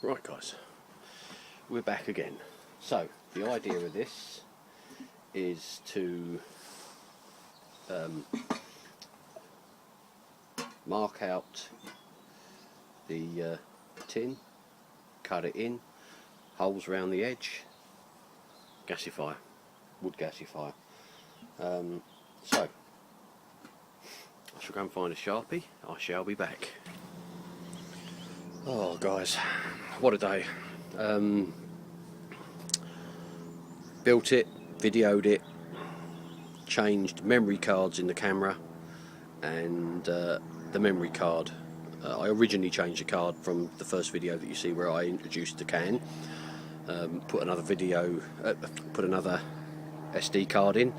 Right guys, we're back again. So the idea of this is to mark out the tin, cut it in, holes around the edge, gasifier, wood gasifier. So I shall go and find a Sharpie. I shall be back. Oh guys, what a day. Built it, videoed it, changed memory cards in the camera, and the memory card, I originally changed the card from the first video that you see where I introduced the can. Put another SD card in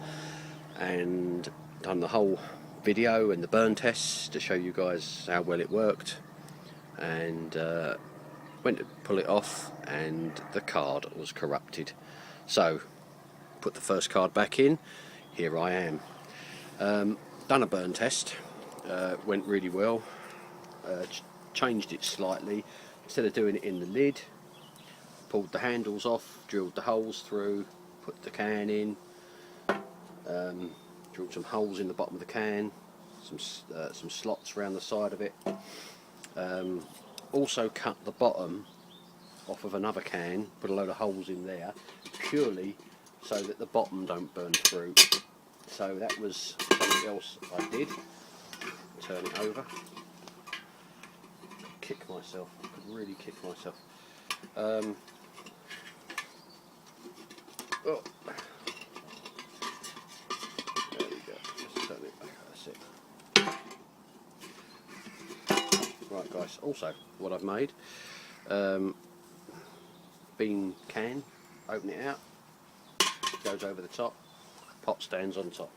and done the whole video and the burn tests to show you guys how well it worked, and went to pull it off and the card was corrupted. So put the first card back in, here I am. Done a burn test, went really well. Changed it slightly. Instead of doing it in the lid, pulled the handles off, drilled the holes through, put the can in, drilled some holes in the bottom of the can, some slots around the side of it. Also cut the bottom off of another can, put a load of holes in there, purely so that the bottom don't burn through. So that was something else I did. Turn it over. Kick myself. I could really kick myself. Oh. There we go. Just turn it back. That's it. Right, guys. Also, what I've made. Bean can. Open it out. Goes over the top. Pot stands on top.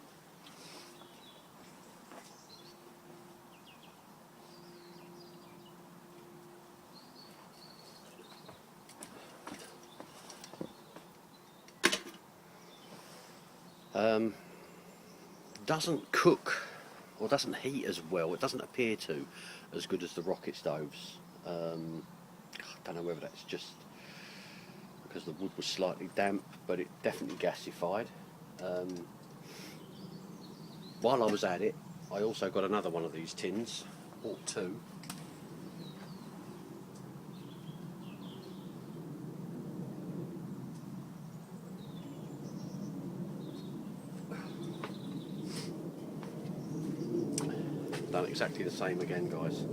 Doesn't cook or doesn't heat as well. It doesn't appear to as good as the rocket stoves. I don't know whether that's just because the wood was slightly damp, but it definitely gasified. While I was at it, I also got another one of these tins, bought two. Done exactly the same again, guys.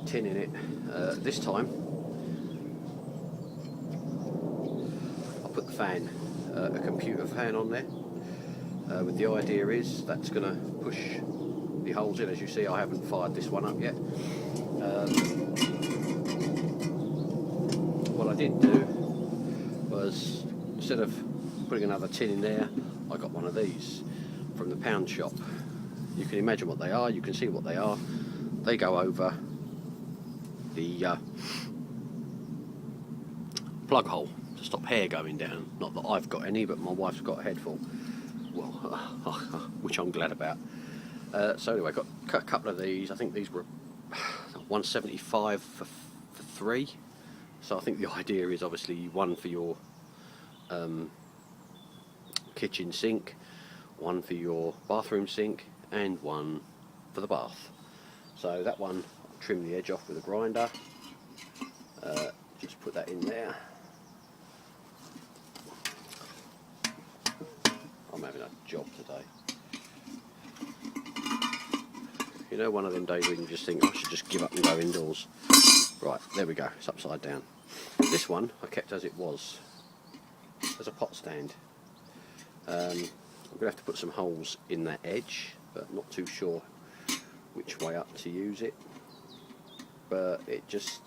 Tin in it. This time I put the fan, a computer fan on there, with the idea is that's going to push the holes in. As you see, I haven't fired this one up yet. What I did do was, instead of putting another tin in there, I got one of these from the pound shop. You can imagine what they are, you can see what they are. They go over the plug hole to stop hair going down. Not that I've got any, but my wife's got a head full. Well, which I'm glad about. So anyway, got a couple of these. I think these were $1.75 for three. So I think the idea is obviously one for your kitchen sink, one for your bathroom sink, and one for the bath. So that one, I'll trim the edge off with a grinder. Just put that in there. I'm having a job today. You know, one of them days where you just think I should just give up and go indoors. Right, there we go, it's upside down. This one I kept as it was, as a pot stand. I'm going to have to put some holes in that edge, but not too sure which way up to use it. But I just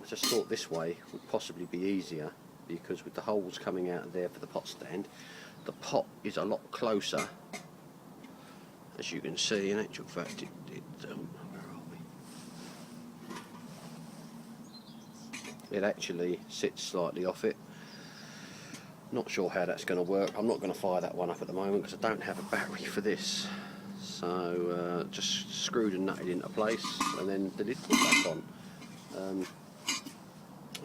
thought this way would possibly be easier, because with the holes coming out of there for the pot stand, the pot is a lot closer, as you can see. In actual fact, where are we? It actually sits slightly off it. Not sure how that's going to work. I'm not going to fire that one up at the moment because I don't have a battery for this. So just screwed and nutted into place, and then the lid put back on.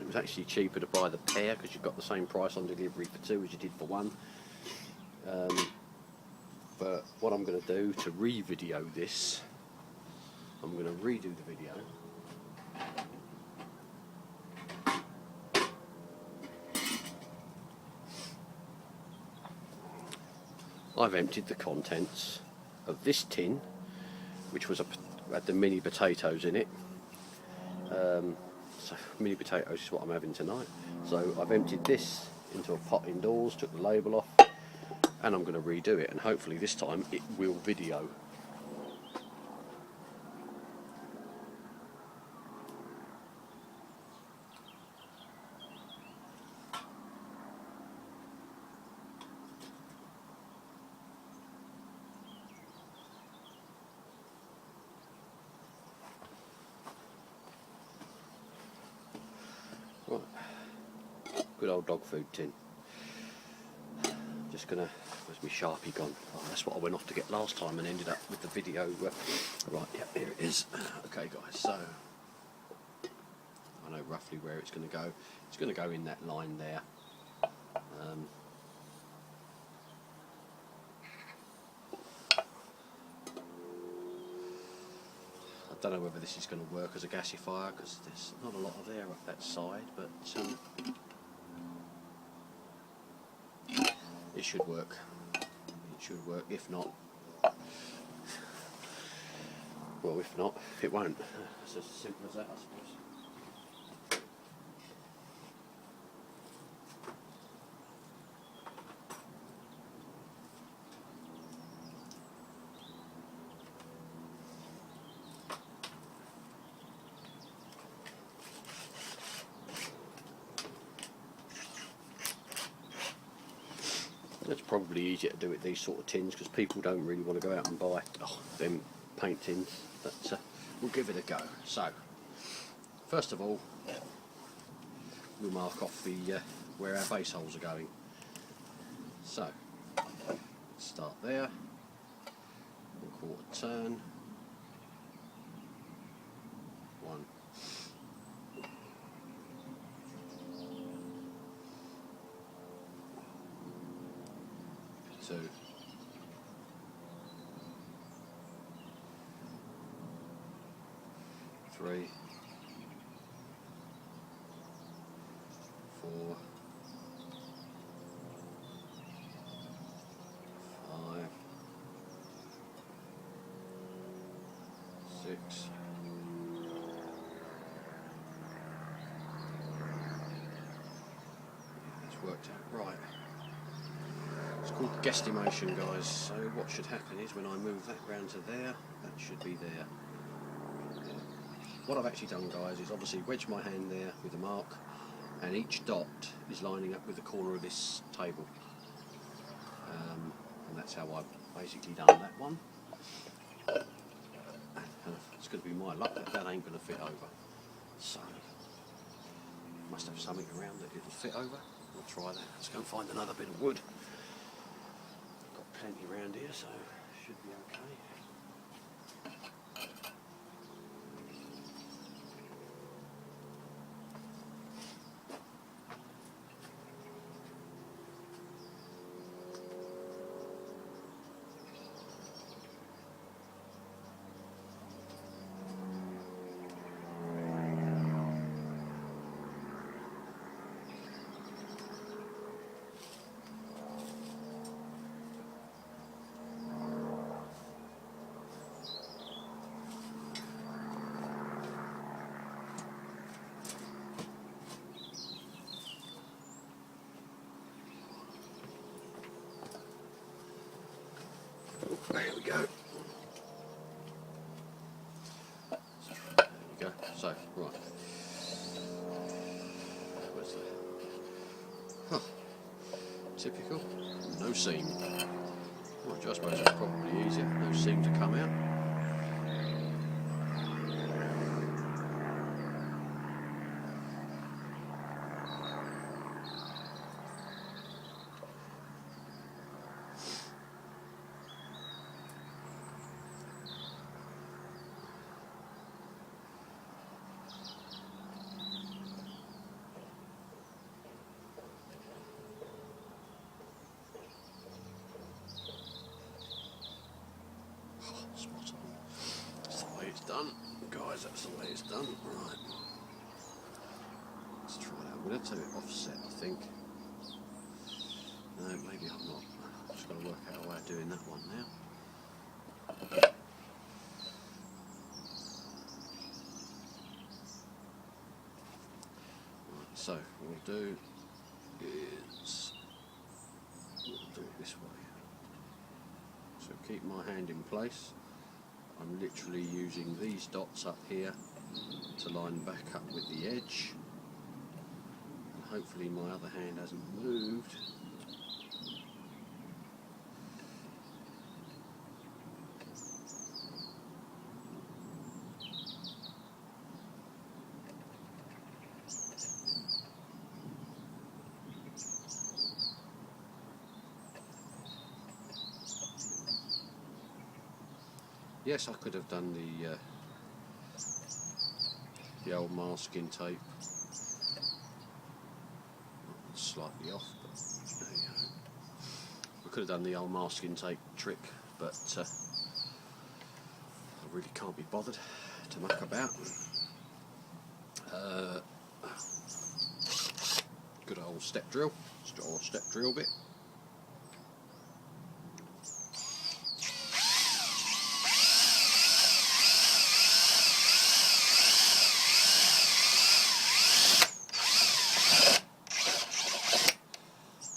was actually cheaper to buy the pair because you've got the same price on delivery for 2 as you did for 1. But what I'm going to do to re-video this, I'm going to redo the video. I've emptied the contents of this tin, which was had the mini potatoes in it. So mini potatoes is what I'm having tonight. So I've emptied this into a pot indoors, took the label off, and I'm going to redo it, and hopefully this time it will video. Right, good old dog food tin. Just gonna, where's my Sharpie gone? Oh, that's what I went off to get last time and ended up with the video. Right, yeah, here it is. Okay guys, so I know roughly where it's going to go. It's going to go in that line there. I don't know whether this is going to work as a gasifier because there's not a lot of air up that side, but it should work. It should work. If not, well, if not, it won't. It's as simple as that, I suppose. It's probably easier to do with these sort of tins because people don't really want to go out and buy them paint tins, but we'll give it a go. So, first of all, we'll mark off the where our base holes are going. So, start there, 1/4 turn, 1. 2. 3. 4. 5. 6. 7. It's worked out right. It's called guesstimation, guys. So what should happen is when I move that round to there, that should be there. Yeah. What I've actually done, guys, is obviously wedge my hand there with a mark, and each dot is lining up with the corner of this table. And that's how I've basically done that one. And it's going to be my luck that ain't going to fit over. So, must have something around that it'll fit over. We'll try that. Let's go and find another bit of wood. Got plenty around here, so should be okay. There we go. There we go. So, right. Where's the... Huh. Typical. No seam. Well, I suppose that's probably easier. No seam to come out. guys, that's the way it's done. Right. Let's try that. I'm going to do it offset, I think. No, maybe I'm not. I've just got to work out a way of doing that one now. Right, so what we'll do is we'll do it this way. So keep my hand in place. I'm literally using these dots up here to line back up with the edge, and hopefully my other hand hasn't moved. Yes, I could have done the old masking tape. Slightly off, but there you go. We could have done the old masking tape trick, but I really can't be bothered to muck about. Good old step drill, or step drill bit.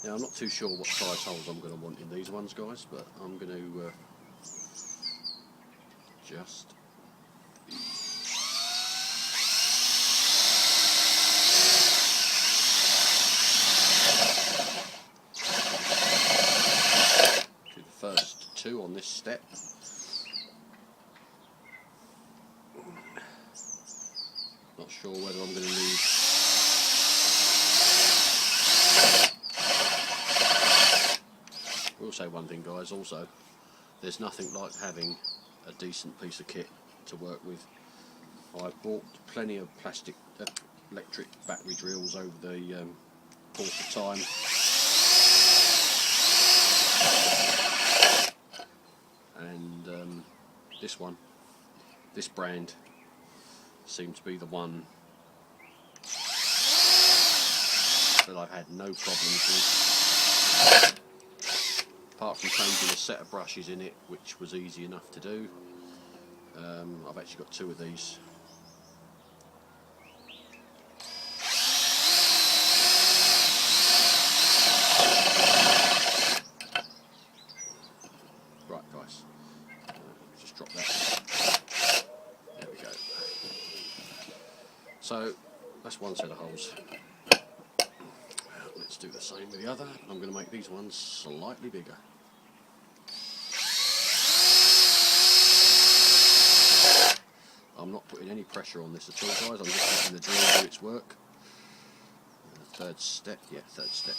Now I'm not too sure what size holes I'm going to want in these ones, guys, but I'm going to just do the first two on this step. Not sure whether I'm going to need I will say one thing, guys, also, there's nothing like having a decent piece of kit to work with. I've bought plenty of plastic, electric battery drills over the course of time. And this brand seemed to be the one that I've had no problems with. Apart from changing a set of brushes in it, which was easy enough to do. I've actually got two of these. Right, guys, just drop that. There we go. So that's one set of holes. Let's do the same with the other. I'm going to make these ones slightly bigger. I'm not putting any pressure on this at all, guys. I'm just letting the drill do its work. Third step, yeah, third step.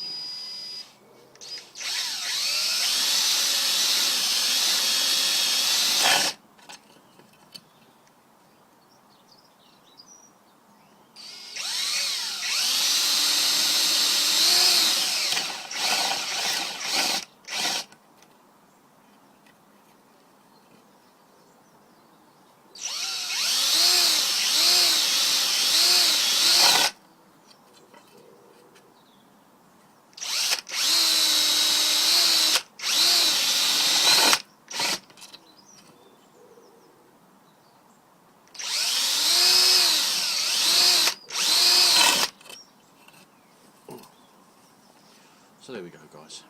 So there we go, guys.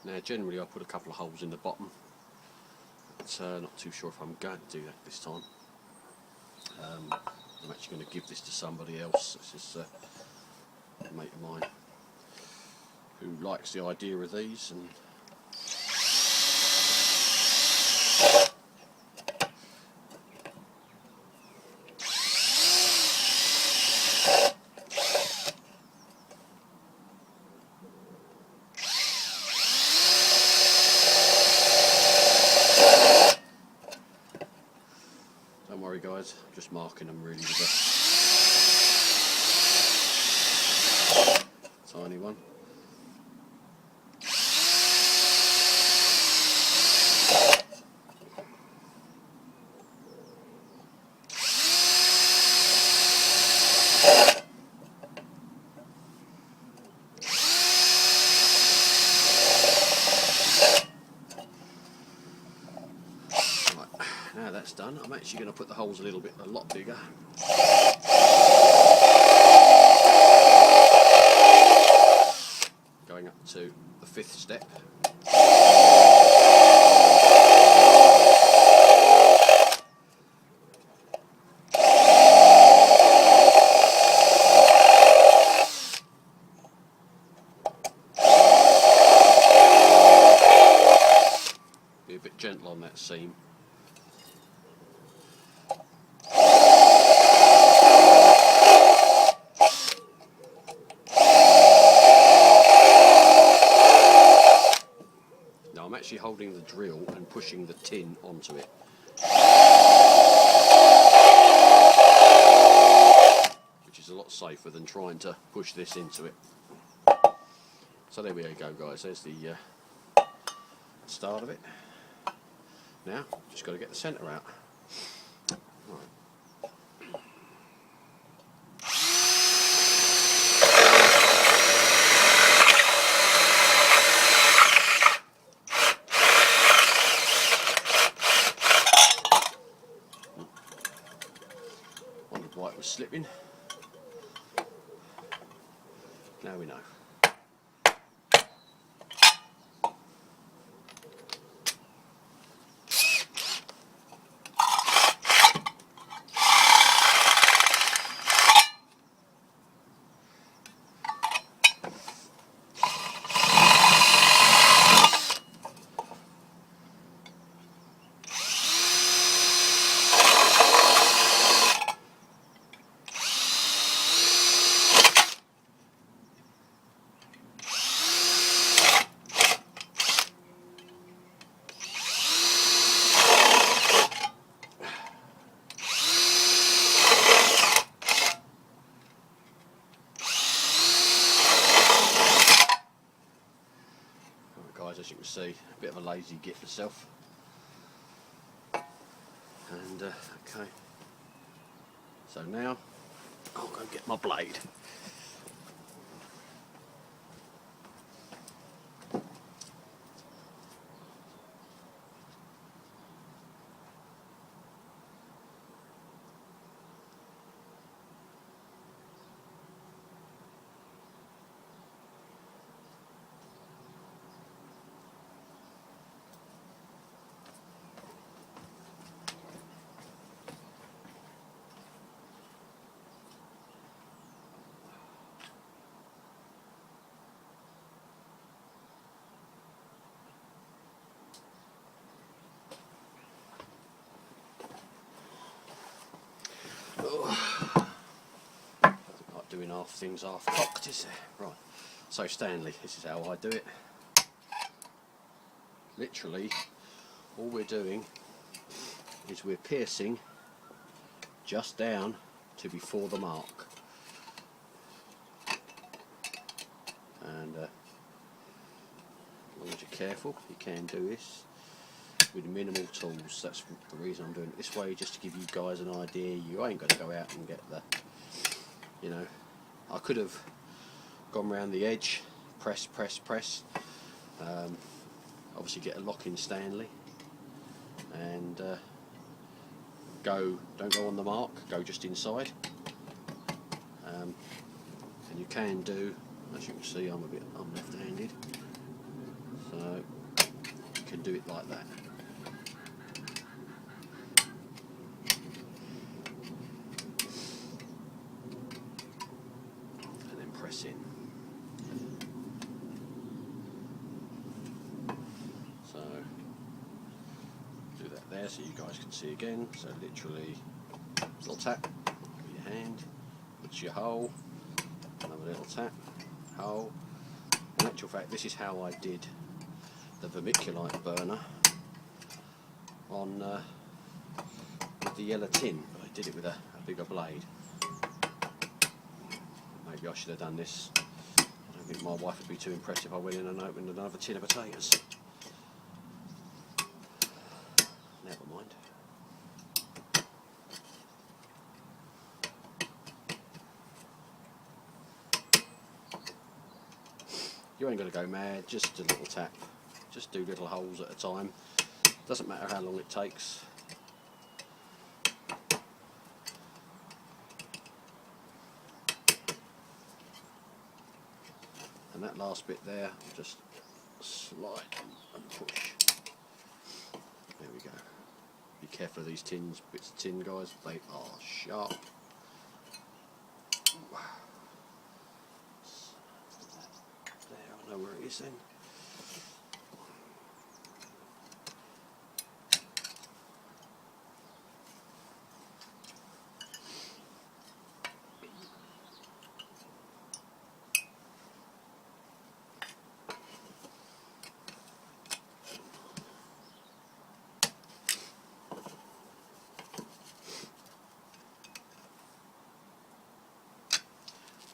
Now generally I put a couple of holes in the bottom, but not too sure if I'm going to do that this time. I'm actually going to give this to somebody else. This is a mate of mine who likes the idea of these, and don't worry, guys, I'm just marking them really with a tiny one. I'm actually going to put the holes a lot bigger. Going up to the 5th step. Be a bit gentle on that seam. Now I'm actually holding the drill and pushing the tin onto it. Which is a lot safer than trying to push this into it. So there we go guys, there's the start of it. Now, just got to get the centre out. Right. Wondered why it was slipping. Now we know. Guys, as you can see, a bit of a lazy git myself. And okay, so now I'll go get my blade. Like doing half things half cocked, is it? Right, so Stanley, this is how I do it. Literally, all we're doing is we're piercing just down to before the mark. And as long as you're careful, you can do this with minimal tools. That's the reason I'm doing it this way, just to give you guys an idea. You ain't got to go out and get the, you know, I could have gone round the edge, press, obviously get a lock in Stanley, and don't go on the mark, go just inside. And you can do, as you can see, I'm left-handed, so you can do it like that. And then press in. So do that there so you guys can see again. So literally, little tap with your hand, puts your hole, another little tap, hole. In actual fact, this is how I did the vermiculite burner on with the yellow tin, but I did it with a bigger blade. Maybe I should have done this. I don't think my wife would be too impressed if I went in and opened another tin of potatoes. Never mind. You ain't got to go mad, just a little tap. Just do little holes at a time. Doesn't matter how long it takes. and that last bit there, I'll just slide and push. There we go. Be careful of these bits of tin, guys, they are sharp. There, I know where it is then.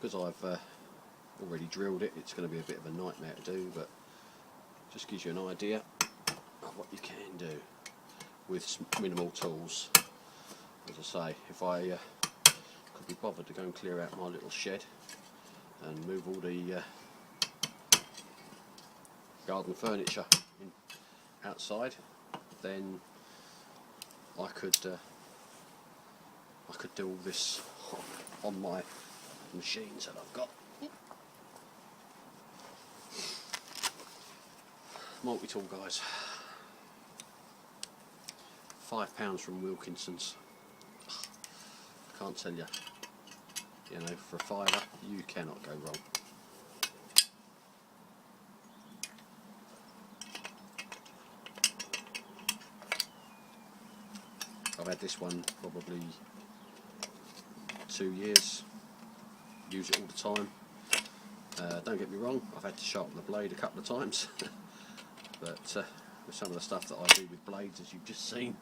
Because I've already drilled it, it's going to be a bit of a nightmare to do, but just gives you an idea of what you can do with minimal tools. As I say, if I could be bothered to go and clear out my little shed and move all the garden furniture outside, then I could do all this on my machines that I've got. Multi-tool, guys. £5 from Wilkinson's. Can't tell you. You know, for a £5 you cannot go wrong. I've had this one probably 2 years. Use it all the time. Don't get me wrong, I've had to sharpen the blade a couple of times, but with some of the stuff that I do with blades, as you've just seen,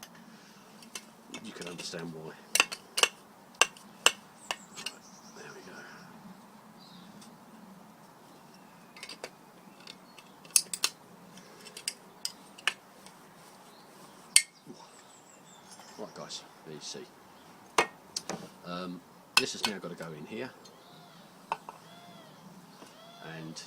you can understand why. Right, there we go. Right, guys, there you see. This has now got to go in here, and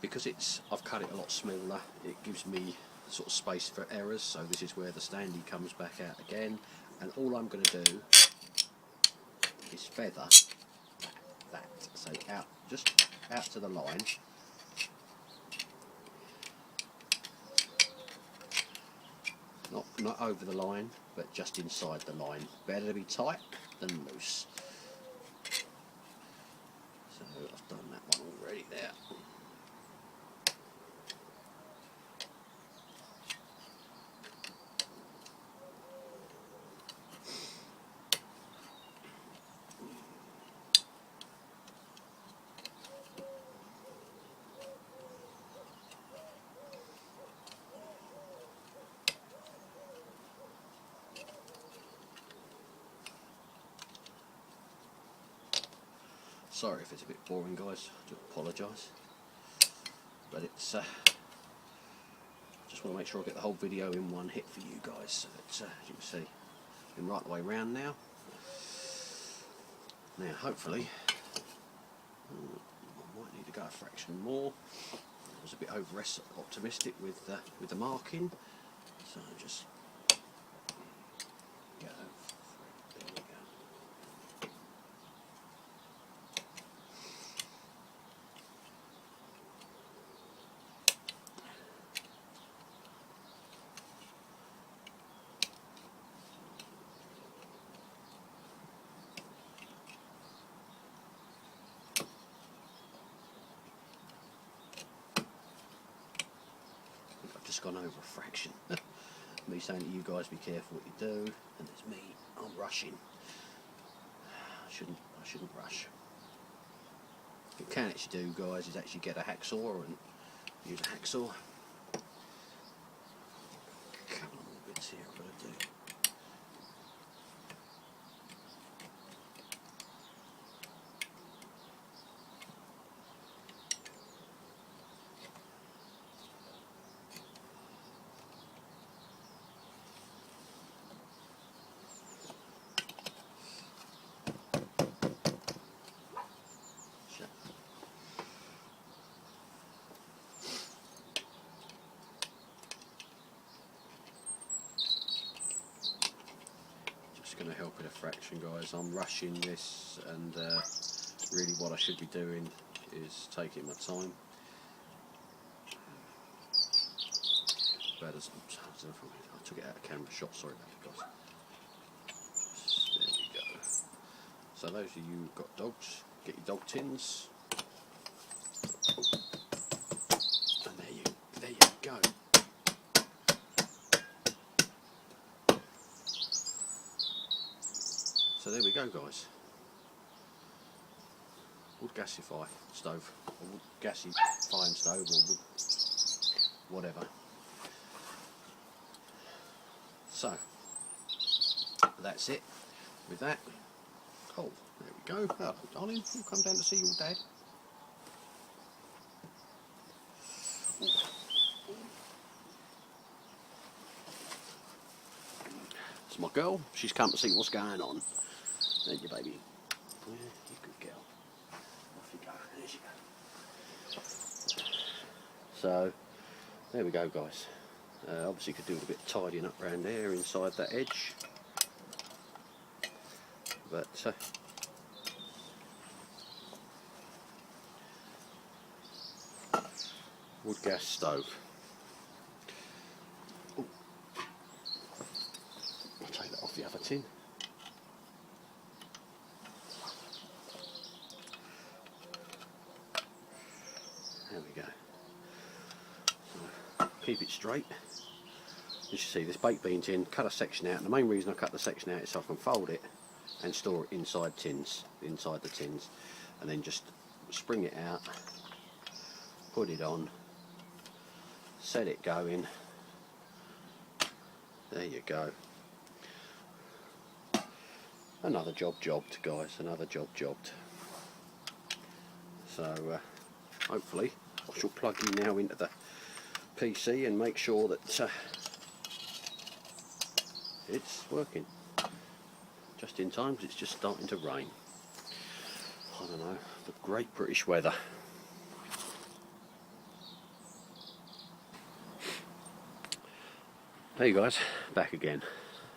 because I've cut it a lot smaller, it gives me sort of space for errors. So this is where the standee comes back out again, and all I'm going to do is feather that, so out, just out to the line. Not over the line, but just inside the line. Better to be tight than loose. So I've done that one already there. Sorry if it's a bit boring, guys, I do apologise, but it's just want to make sure I get the whole video in one hit for you guys, so that as you can see, been right the way round now. Now hopefully, I might need to go a fraction more. I was a bit over optimistic with the marking, so just go. There we go. Just gone over a fraction. Me saying to you guys, be careful what you do, and there's me, I'm rushing. I shouldn't rush. What you can actually do, guys, is actually get a hacksaw and use a hacksaw. A couple of more bits here I've got to do. Going to help in a fraction, guys. I'm rushing this, and really what I should be doing is taking my time. I took it out of camera shot, sorry about it guys. There we go. So those of you who've got dogs, get your dog tins. And there you go. So there we go guys. Wood gasify stove, or wood gasifying stove, or wood whatever. So that's it with that. Oh, there we go. Hello darling, you'll come down to see your dad. It's my girl, she's come to see what's going on. There you baby. Yeah, you good girl. Off you go, there she goes. So there we go guys. Obviously could do with a bit of tidying up around there inside that edge, but wood gas stove. Ooh. I'll take that off the other tin. There we go. So, keep it straight. As you see, this baked bean tin, cut a section out, and the main reason I cut the section out is so I can fold it and store it inside tins, inside the tins, and then just spring it out, put it on, set it going. There you go. Another job jobbed guys, another job jobbed. So hopefully I shall plug you now into the PC and make sure that it's working just in time, because it's just starting to rain. I don't know, the great British weather. Hey you guys, back again.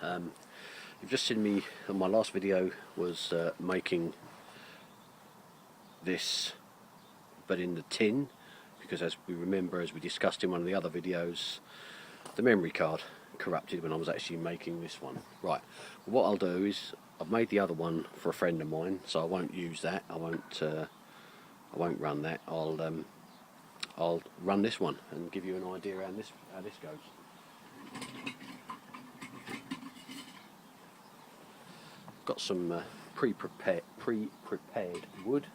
You've just seen me, my last video was making this but in the tin, because as we remember, as we discussed in one of the other videos, the memory card corrupted when I was actually making this one. Right, what I'll do is I've made the other one for a friend of mine, so I won't use that. I won't run that. I'll run this one and give you an idea how this goes. Got some pre-prepared wood,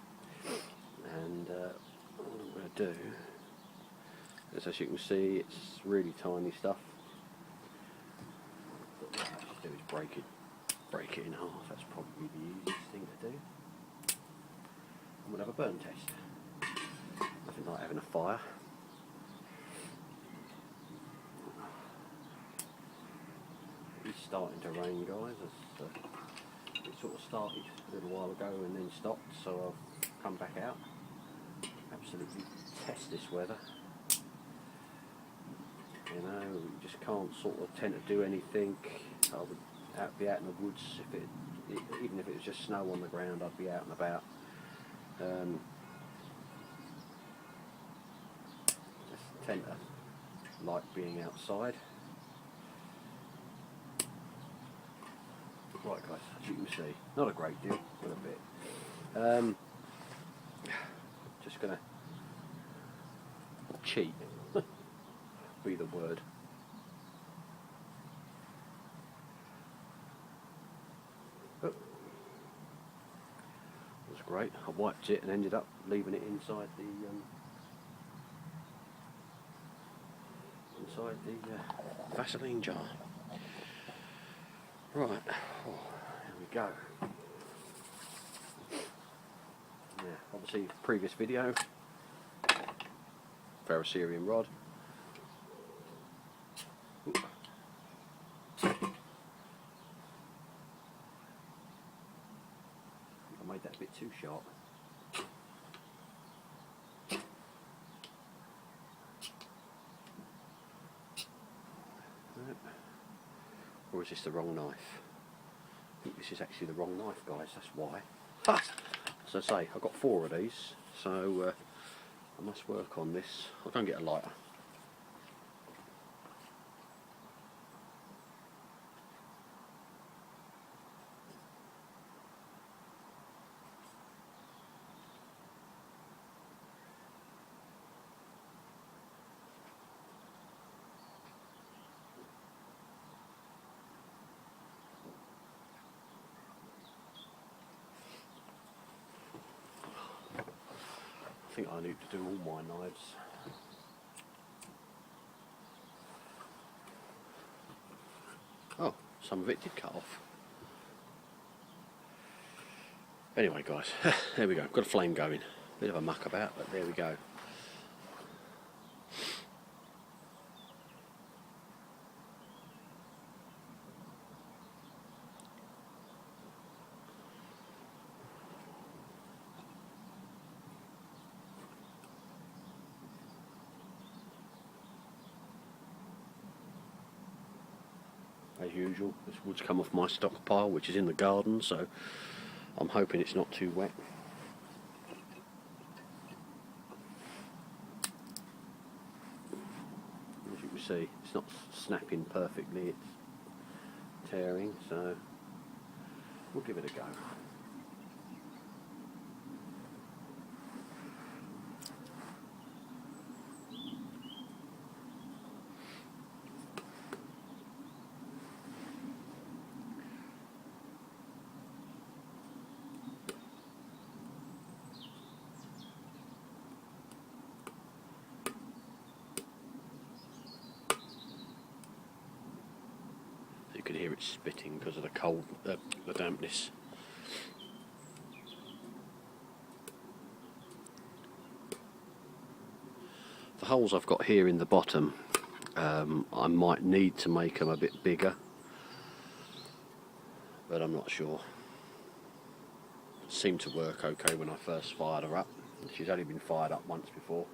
and what I'm going to do is, as you can see, it's really tiny stuff. But what I actually do is break it in half. That's probably the easiest thing to do. And we'll have a burn test. Nothing like having a fire. It's starting to rain, guys. It sort of started a little while ago and then stopped, so I've come back out. Absolutely test this weather. You know, you just can't sort of tend to do anything. I would be out in the woods even if it was just snow on the ground. I'd be out and about. Just tend to like being outside. Right guys, as you can see, not a great deal, but a bit. Just gonna cheat, be the word. Oh. That's great. I wiped it and ended up leaving it inside the Vaseline jar. Right, oh, here we go. Yeah, obviously previous video, ferrocerium rod. Ooh. I made that a bit too sharp. Or is this the wrong knife? I think this is actually the wrong knife, guys, that's why. Ha! As I say, I've got 4 of these, so I must work on this. I'll go and get a lighter. I think I need to do all my knives. Oh, some of it did cut off. Anyway guys, there we go, got a flame going. Bit of a muck about, but there we go. As usual, this wood's come off my stockpile, which is in the garden, so I'm hoping it's not too wet. As you can see, it's not snapping perfectly, it's tearing, so we'll give it a go. You can hear it spitting because of the cold, the dampness. The holes I've got here in the bottom, I might need to make them a bit bigger, but I'm not sure. It seemed to work okay when I first fired her up. She's only been fired up once before,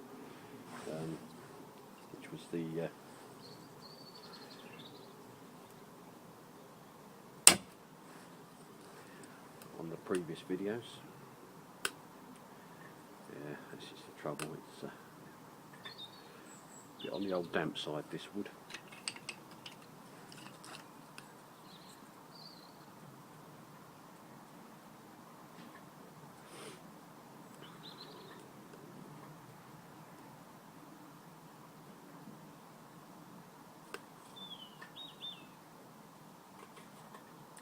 which was the on the previous videos. Yeah, this is the trouble. It's a bit on the old damp side, this wood.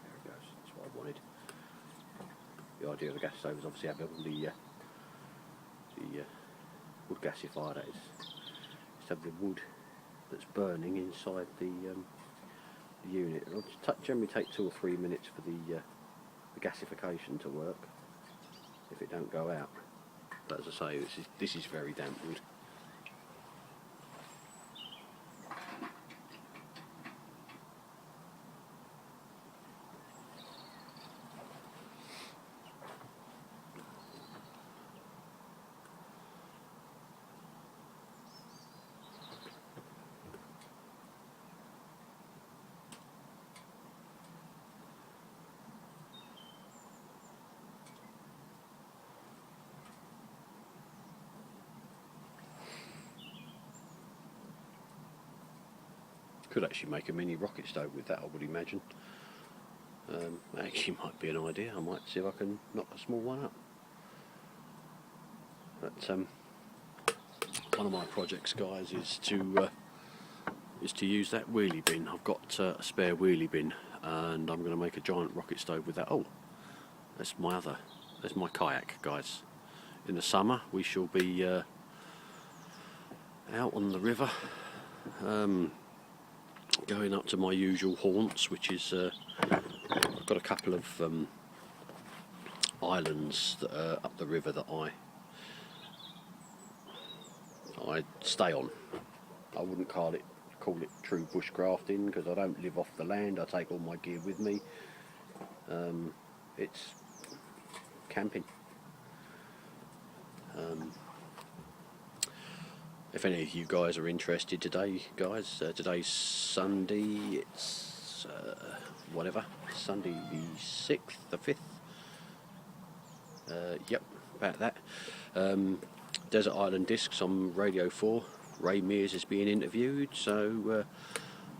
There it goes. That's what I wanted. The idea of the gas stove is obviously have all the wood gasifier, that is. Just have the wood that's burning inside the unit. It'll generally take 2 or 3 minutes for the gasification to work if it don't go out. But as I say, this is very damp wood. Could actually make a mini rocket stove with that, I would imagine. That actually might be an idea. I might see if I can knock a small one up. But one of my projects, guys, is to use that wheelie bin. I've got a spare wheelie bin, and I'm going to make a giant rocket stove with that. Oh, that's my kayak, guys. In the summer, we shall be out on the river. Going up to my usual haunts, which is I've got a couple of islands that are up the river that I stay on. I wouldn't call it true bushcrafting because I don't live off the land. I take all my gear with me. It's camping. If any of you guys are interested today, guys, today's Sunday, it's Sunday the 6th, the 5th, yep, about that. Desert Island Discs on Radio 4. Ray Mears is being interviewed, so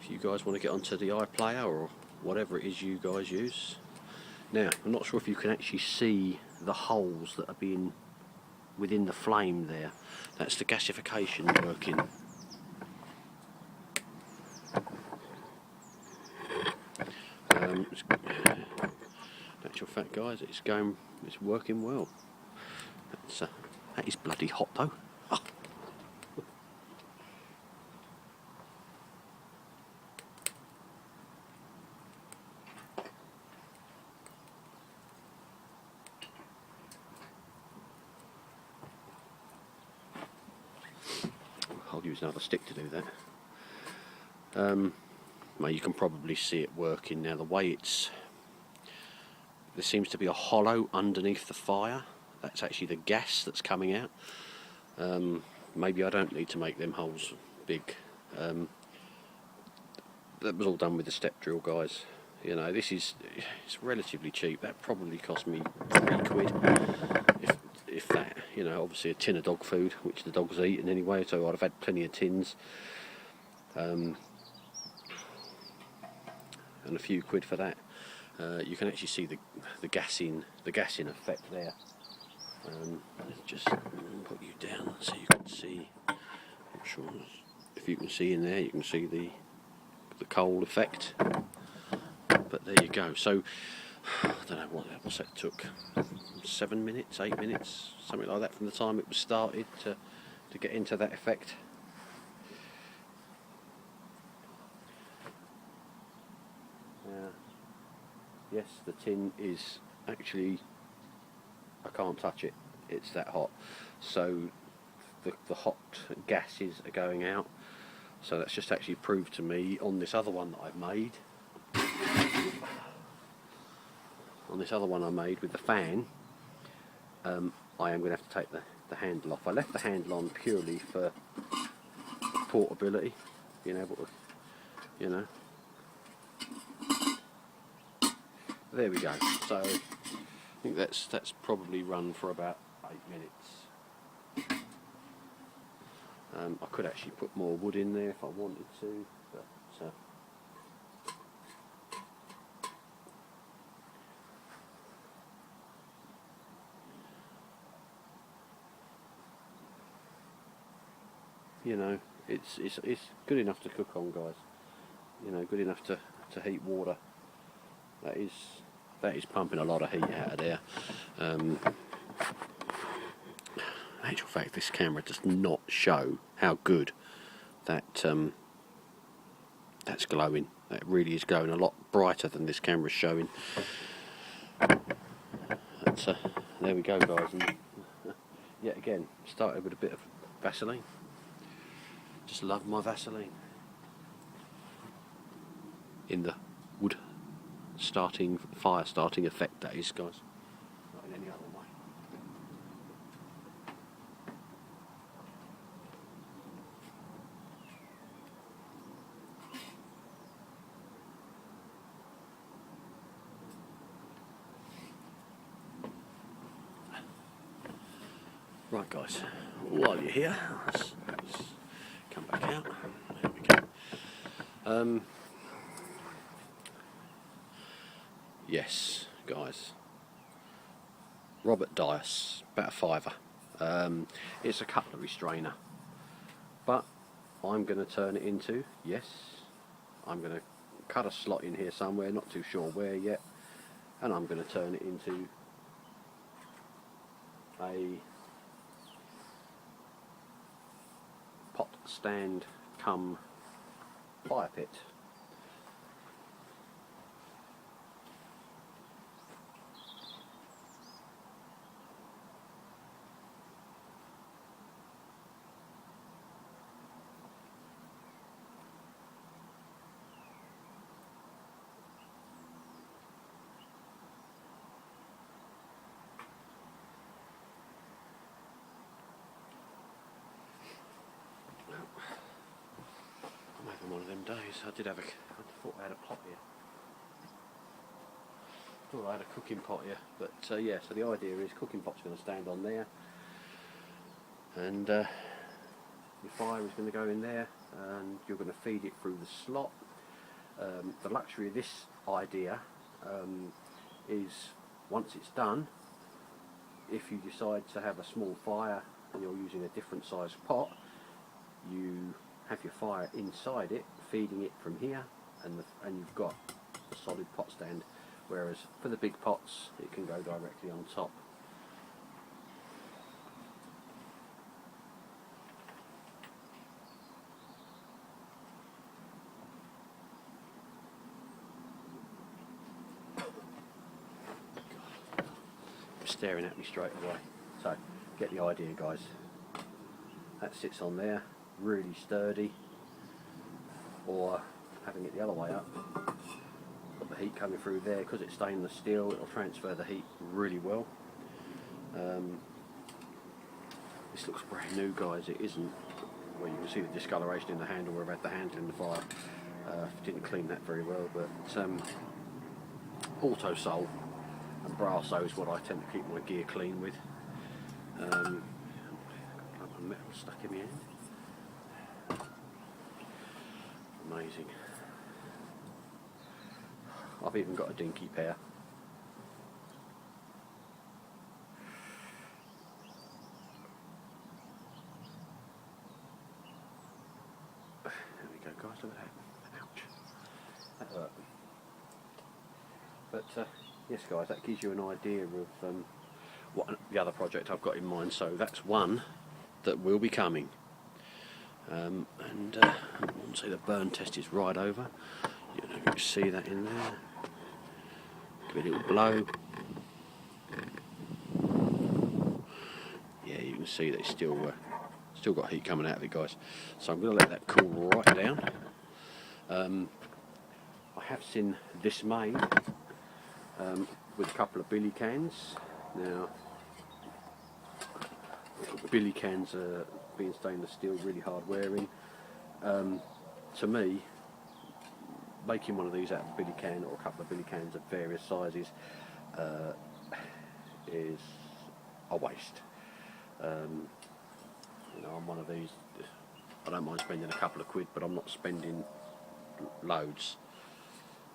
if you guys want to get onto the iPlayer or whatever it is you guys use. Now, I'm not sure if you can actually see the holes that are being within the flame there. That's the gasification working. In actual fact, guys, it's working well. That is bloody hot though. Oh. I'll use another stick to do that. Well, you can probably see it working now. The way there seems to be a hollow underneath the fire. That's actually the gas that's coming out. Maybe I don't need to make them holes big. That was all done with the step drill, guys. You know, it's relatively cheap. That probably cost me £3, if that. You know, obviously a tin of dog food, which the dog's eating anyway, so I'd have had plenty of tins. And a few quid for that. You can actually see the gassing effect there. Let's just put you down so you can see. I'm not sure if you can see in there. You can see the coal effect. But there you go. So I don't know what's that took. 7 minutes, 8 minutes, something like that from the time it was started to get into that effect. Yes, the tin is actually, I can't touch it, it's that hot. So the hot gases are going out. So that's just actually proved to me on this other one that I've made. On this other one I made with the fan, I am going to have to take the handle off. I left the handle on purely for portability, being able to, you know. There we go. So I think that's probably run for about 8 minutes. I could actually put more wood in there if I wanted to, but you know, it's good enough to cook on, guys. You know, good enough to heat water. That is pumping a lot of heat out of there. In actual fact, this camera does not show how good that's glowing. That really is glowing a lot brighter than this camera's showing. There we go, guys. And yet again, started with a bit of Vaseline. Just love my Vaseline. In the wood fire starting effect, that is, guys. Not in any other way. Right, guys, while you're here, let's come back out. There we go. Yes, guys. Robert Dias, about a £5. It's a cutlery strainer, but I'm going to turn it into, I'm going to cut a slot in here somewhere, not too sure where yet, and I'm going to turn it into a pot stand cum fire pit. I'm having one of them days. I thought I had a pot here. thought I had a cooking pot here, but yeah, so the idea is cooking pot's going to stand on there, and your fire is going to go in there, and you're going to feed it through the slot. The luxury of this idea is once it's done, if you decide to have a small fire and you're using a different size pot, you have your fire inside it, feeding it from here, and you've got a solid pot stand, whereas for the big pots it can go directly on top. Staring at me straight away. So get the idea, guys. That sits on there, really sturdy, or having it the other way up, got the heat coming through there. Because it's stainless steel, it'll transfer the heat really well. This looks brand new, guys. It isn't. Well, you can see the discoloration in the handle where I've had the handle in the fire. Didn't clean that very well, but Autosol and Brasso is what I tend to keep my gear clean with. Got metal stuck in my hand. Amazing. I've even got a dinky pair. There we go, guys, look at that. Ouch. That hurt. But yes, guys, that gives you an idea of what the other project I've got in mind. So that's one that will be coming. And I want to say the burn test is right over. You can see that in there. Give it a little blow. Yeah, you can see that it's still got heat coming out of it, guys. So I'm going to let that cool right down. I have seen this made with a couple of billy cans. Now, billy cans are being stainless steel, really hard wearing. To me, making one of these out of a billy can or a couple of billy cans of various sizes is a waste. You know, I'm one of these. I don't mind spending a couple of quid, but I'm not spending loads.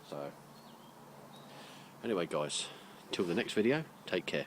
So, anyway, guys, till the next video, take care.